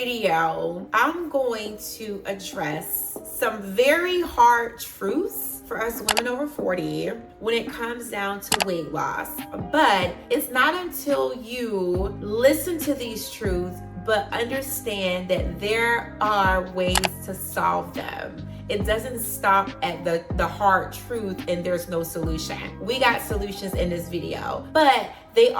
video, I'm going to address some very hard truths for us women over 40 when it comes down to weight loss. But it's not until you listen to these truths but understand that there are ways to solve them. It doesn't stop at the hard truth and there's no solution. We got solutions in this video, but there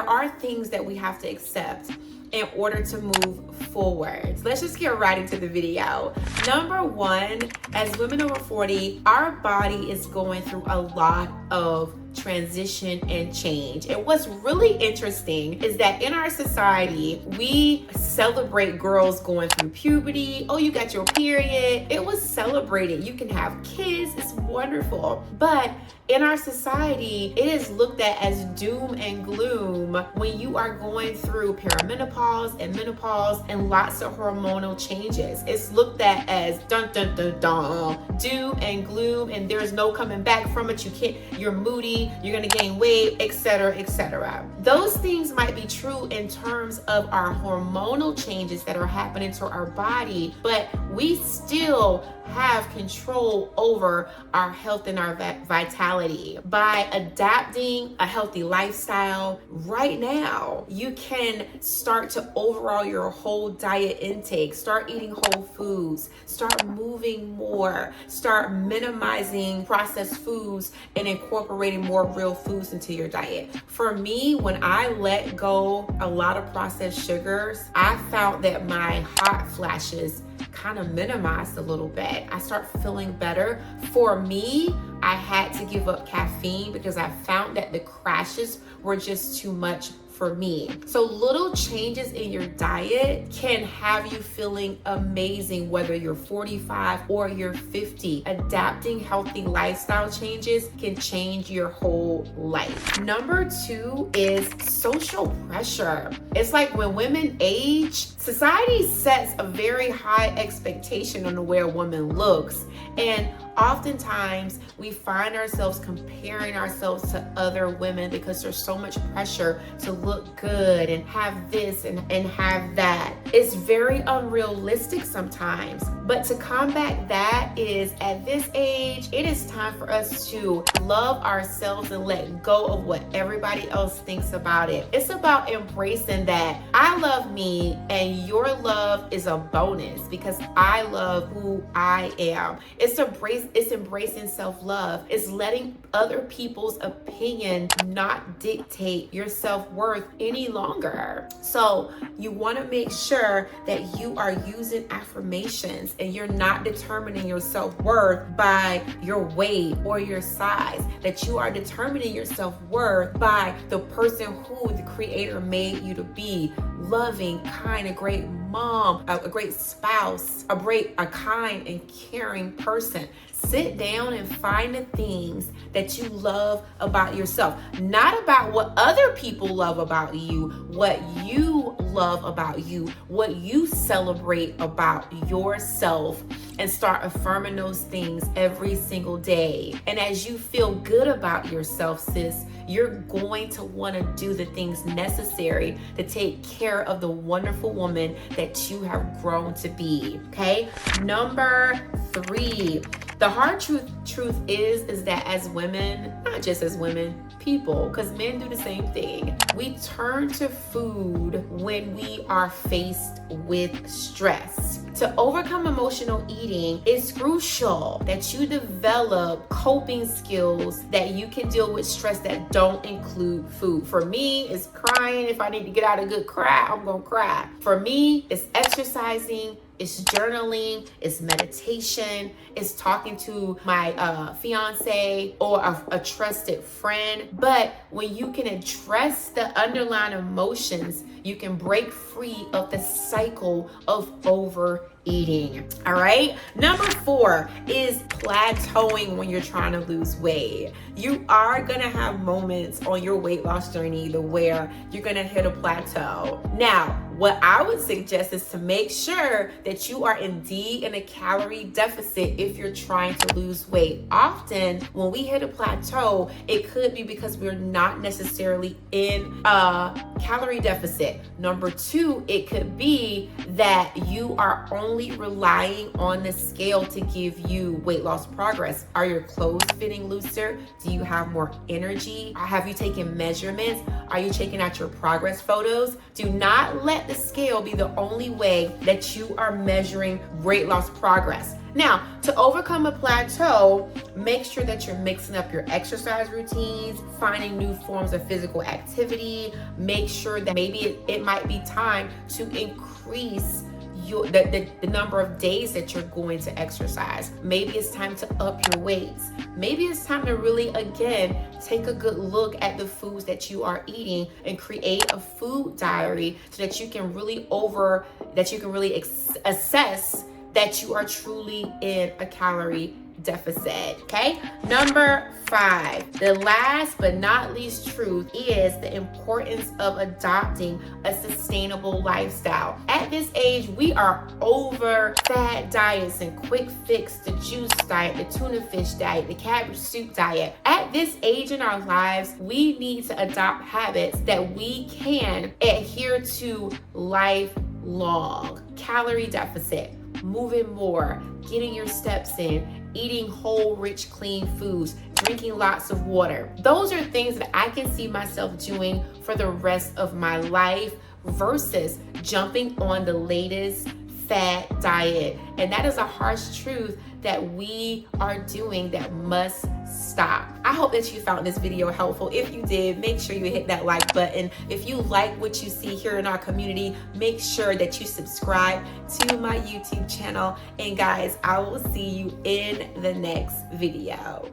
are things that we have to accept in order to move forward. So let's just get right into the video. Number one, as women over 40, our body is going through a lot of transition and change. And what's really interesting is that in our society, we celebrate girls going through puberty. Oh, you got your period. It was celebrated. You can have kids. It's wonderful. But in our society, it is looked at as doom and gloom when you are going through perimenopause and menopause and lots of hormonal changes. It's looked at as dun dun dun dun, doom and gloom, and there's no coming back from it. You're moody, you're gonna gain weight, etc., etc. Those things might be true in terms of our hormonal changes that are happening to our body, but we still have control over our health and our vitality. By adapting a healthy lifestyle right now, you can start to overhaul your whole diet intake, start eating whole foods, start moving more, start minimizing processed foods and incorporating more real foods into your diet. For me, when I let go a lot of processed sugars, I found that my hot flashes kind of minimized a little bit. I start feeling better. For me, I had to give up caffeine because I found that the crashes were just too much for me. So little changes in your diet can have you feeling amazing, whether you're 45 or you're 50. Adapting healthy lifestyle changes can change your whole life. Number two is social pressure. It's like when women age, society sets a very high expectation on the way a woman looks. And oftentimes we find ourselves comparing ourselves to other women because there's so much pressure to look good and have this and have that. It's very unrealistic sometimes. But to combat that is, at this age, it is time for us to love ourselves and let go of what everybody else thinks about it. It's about embracing that I love me and your love is a bonus because I love who I am. It's embracing self-love. It's letting other people's opinion not dictate your self-worth any longer. So you want to make sure that you are using affirmations and you're not determining your self-worth by your weight or your size, that you are determining your self-worth by the person who the Creator made you to be. Loving, kind, a great mom, a great spouse, a kind and caring person. Sit down and find the things that you love about yourself, not about what other people love about you, what you love about you, what you celebrate about yourself, and start affirming those things every single day. And as you feel good about yourself, sis, you're going to want to do the things necessary to take care of the wonderful woman that you have grown to be. Okay? Number three, the hard truth is that as women, not just as women, people, because men do the same thing, we turn to food when we are faced with stress. To overcome emotional eating, it's crucial that you develop coping skills that you can deal with stress that don't include food. For me, it's crying. If I need to get out a good cry, I'm gonna cry. For me, it's exercising, it's journaling, it's meditation, it's talking to my fiance or a trusted friend. But when you can address the underlying emotions, you can break free of the cycle of overeating. All right. Number four is plateauing when you're trying to lose weight. You are going to have moments on your weight loss journey where you're going to hit a plateau. Now, what I would suggest is to make sure that you are indeed in a calorie deficit if you're trying to lose weight. Often when we hit a plateau, it could be because we're not necessarily in a calorie deficit. Number two, it could be that you are only relying on the scale to give you weight loss progress. Are your clothes fitting looser? Do you have more energy? Have you taken measurements? Are you checking out your progress photos? Do not let the scale be the only way that you are measuring weight loss progress. Now, to overcome a plateau, make sure that you're mixing up your exercise routines, finding new forms of physical activity. Make sure that maybe it might be time to increase the number of days that you're going to exercise. Maybe it's time to up your weights. Maybe it's time to really, again, take a good look at the foods that you are eating and create a food diary so that you can really assess that you are truly in a calorie deficit. Okay. Number 5, the last but not least truth is the importance of adopting a sustainable lifestyle. At this age, we are over fad diets and quick fix, the juice diet, the tuna fish diet, the cabbage soup diet. At this age in our lives, we need to adopt habits that we can adhere to lifelong. Calorie deficit, moving more, getting your steps in, eating whole, rich, clean foods, drinking lots of water. Those are things that I can see myself doing for the rest of my life versus jumping on the latest fad diet. And that is a harsh truth that we are doing that must stop. I hope that you found this video helpful. If you did, make sure you hit that like button. If you like what you see here in our community, make sure that you subscribe to my YouTube channel. And guys, I will see you in the next video.